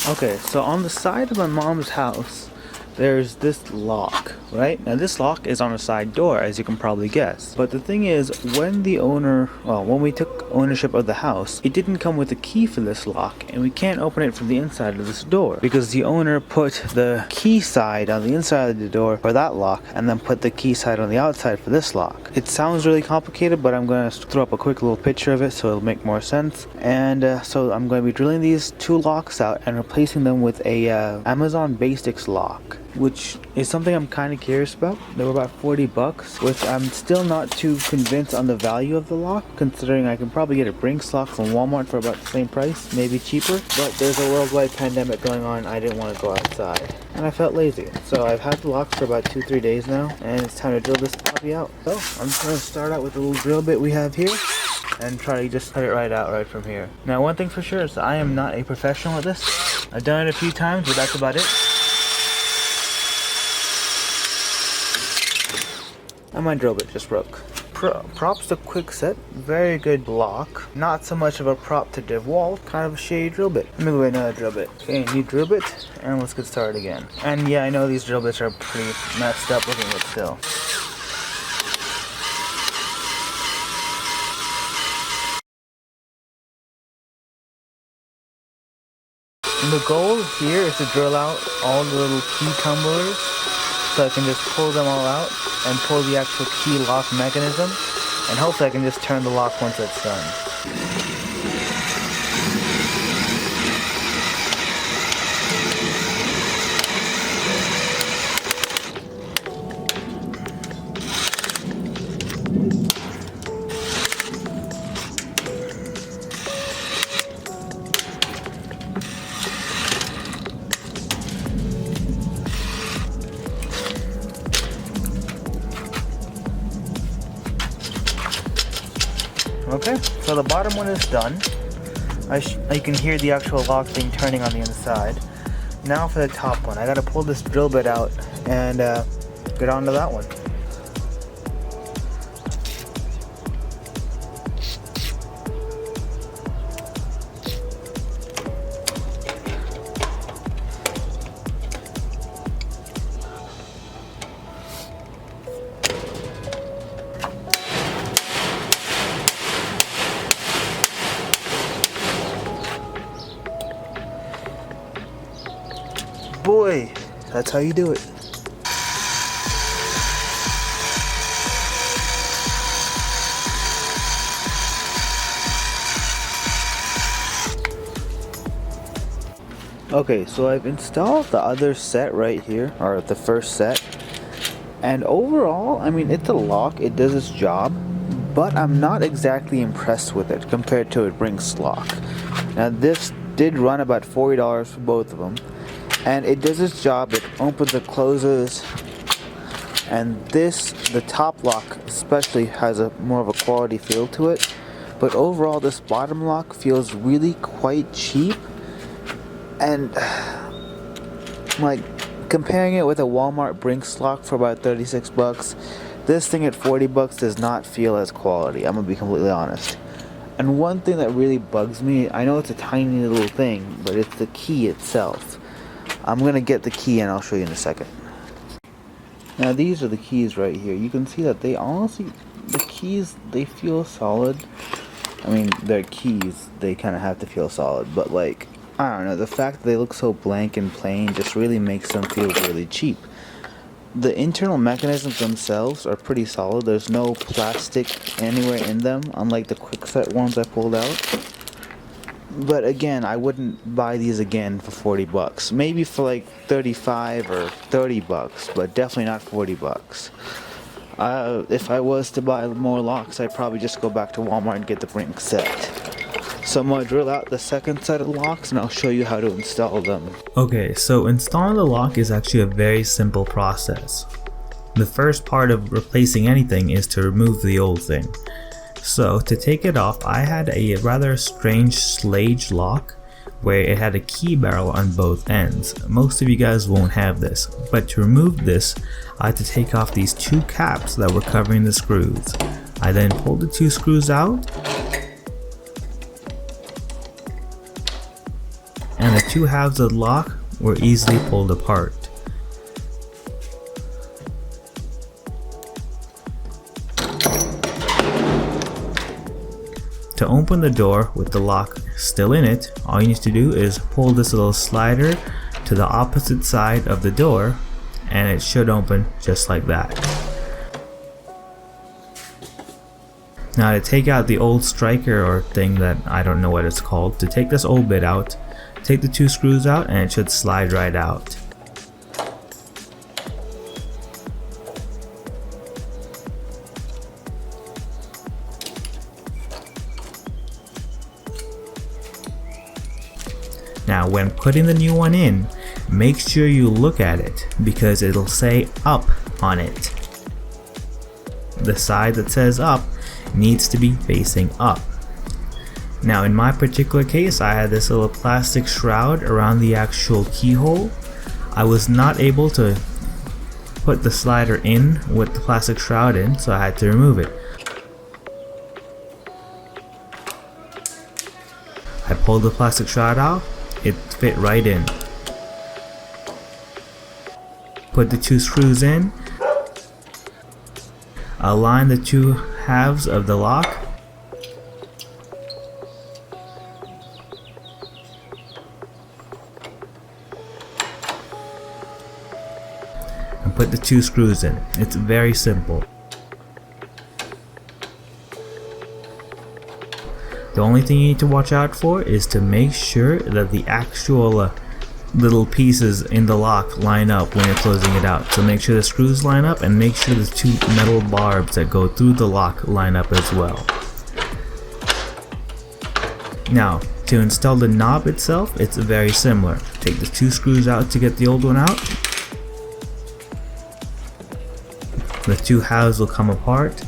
Okay, so on the side of my mom's house, there's this lock, right? Now this lock is on a side door, as you can probably guess. But the thing is, when we took ownership of the house, it didn't come with a key for this lock, and we can't open it from the inside of this door because the owner put the key side on the inside of the door for that lock, and then put the key side on the outside for this lock. It sounds really complicated, but I'm gonna throw up a quick little picture of it so it'll make more sense. And so I'm going to be drilling these two locks out and replacing them with a Amazon Basics lock, which is something I'm kind of curious about. They were about 40 bucks, which I'm still not too convinced on the value of the lock, considering I can probably get a Brinks lock from Walmart for about the same price, maybe cheaper. But there's a worldwide pandemic going on, I didn't want to go outside, and I felt lazy. So I've had the locks for about 2-3 days now, and it's time to drill this puppy out. So I'm just going to start out with the little drill bit we have here, and try to just cut it right out right from here. Now one thing for sure is I am not a professional at this. I've done it a few times, but that's about it. And my drill bit just broke. Props to Quickset, very good block. Not so much of a prop to DeWalt, kind of a shady drill bit. Let me go get another drill bit. Okay, new drill bit, and let's get started again. And yeah, I know these drill bits are pretty messed up looking, but still. And the goal here is to drill out all the little key tumblers, so I can just pull them all out and pull the actual key lock mechanism, and hopefully I can just turn the lock once it's done. Okay, so the bottom one is done. You can hear the actual lock thing turning on the inside. Now for the top one, I gotta pull this drill bit out and get onto that one. Boy, that's how you do it. Okay, so I've installed the other set right here, or the first set. And overall, I mean, it's a lock, it does its job, but I'm not exactly impressed with it compared to a Brinks lock. Now this did run about $40 for both of them. And it does its job, it opens and closes, and the top lock especially has a more of a quality feel to it, but overall this bottom lock feels really quite cheap, and like comparing it with a Walmart Brinks lock for about 36 bucks, this thing at 40 bucks does not feel as quality, I'm gonna be completely honest. And one thing that really bugs me, I know it's a tiny little thing, but it's the key itself. I'm gonna get the key and I'll show you in a second. Now these are the keys right here. You can see that they honestly, the keys, they feel solid. I mean, they're keys, they kind of have to feel solid, but like, I don't know, the fact that they look so blank and plain just really makes them feel really cheap. The internal mechanisms themselves are pretty solid. There's no plastic anywhere in them, unlike the Quickset ones I pulled out. But again, I wouldn't buy these again for 40 bucks. Maybe for like 35 or 30 bucks, but definitely not 40 bucks. If I was to buy more locks, I'd probably just go back to Walmart and get the Brinks set. So I'm going to drill out the second set of locks and I'll show you how to install them. Okay, so installing the lock is actually a very simple process. The first part of replacing anything is to remove the old thing. So to take it off, I had a rather strange slage lock where it had a key barrel on both ends. Most of you guys won't have this, but to remove this, I had to take off these two caps that were covering the screws. I then pulled the two screws out and the two halves of the lock were easily pulled apart. To open the door with the lock still in it, all you need to do is pull this little slider to the opposite side of the door and it should open just like that. Now to take out the old striker or thing that I don't know what it's called, to take this old bit out, take the two screws out and it should slide right out. Now when putting the new one in, make sure you look at it because it'll say up on it. The side that says up needs to be facing up. Now in my particular case, I had this little plastic shroud around the actual keyhole. I was not able to put the slider in with the plastic shroud in, so I had to remove it. I pulled the plastic shroud out. It fit right in. Put the two screws in. Align the two halves of the lock. And put the two screws in. It's very simple. The only thing you need to watch out for is to make sure that the actual little pieces in the lock line up when you're closing it out. So make sure the screws line up and make sure the two metal barbs that go through the lock line up as well. Now to install the knob itself, it's very similar. Take the two screws out to get the old one out. The two halves will come apart.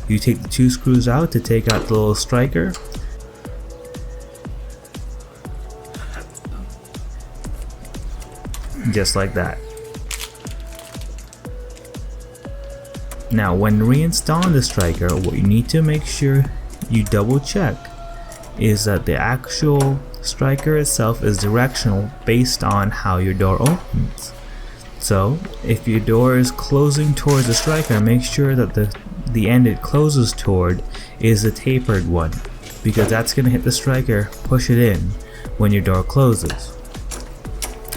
You take the two screws out to take out the little striker. Just like that. Now when reinstalling the striker, what you need to make sure you double check is that the actual striker itself is directional based on how your door opens. So if your door is closing towards the striker, make sure that the end it closes toward is the tapered one, because that's going to hit the striker, push it in when your door closes.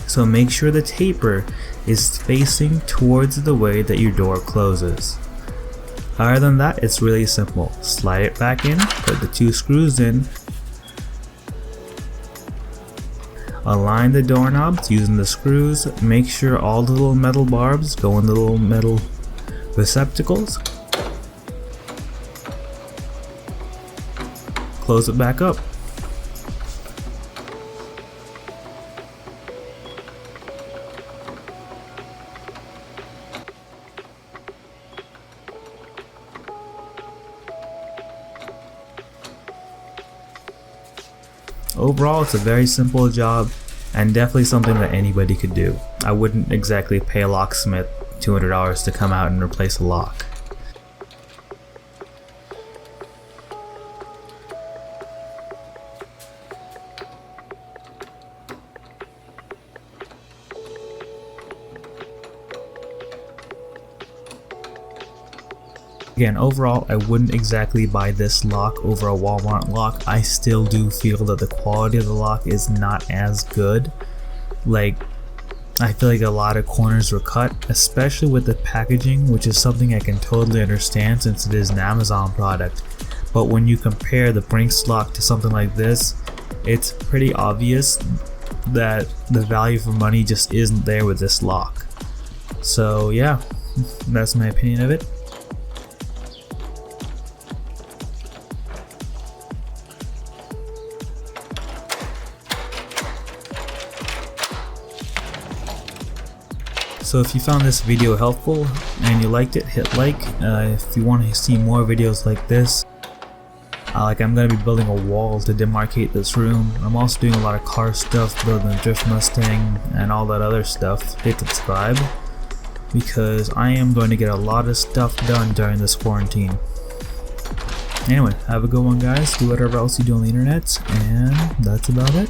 So make sure the taper is facing towards the way that your door closes. Other than that, it's really simple. Slide it back in, put the two screws in, align the doorknobs using the screws, make sure all the little metal barbs go in the little metal receptacles. Close it back up. Overall, it's a very simple job and definitely something that anybody could do. I wouldn't exactly pay a locksmith $200 to come out and replace a lock. Again, overall, I wouldn't exactly buy this lock over a Walmart lock. I still do feel that the quality of the lock is not as good. Like, I feel like a lot of corners were cut, especially with the packaging, which is something I can totally understand since it is an Amazon product. But when you compare the Brinks lock to something like this, it's pretty obvious that the value for money just isn't there with this lock. So yeah, that's my opinion of it. So if you found this video helpful and you liked it, hit like. If you want to see more videos like this, like I'm going to be building a wall to demarcate this room. I'm also doing a lot of car stuff, building a drift Mustang and all that other stuff. Hit subscribe because I am going to get a lot of stuff done during this quarantine. Anyway, have a good one guys, do whatever else you do on the internet, and that's about it.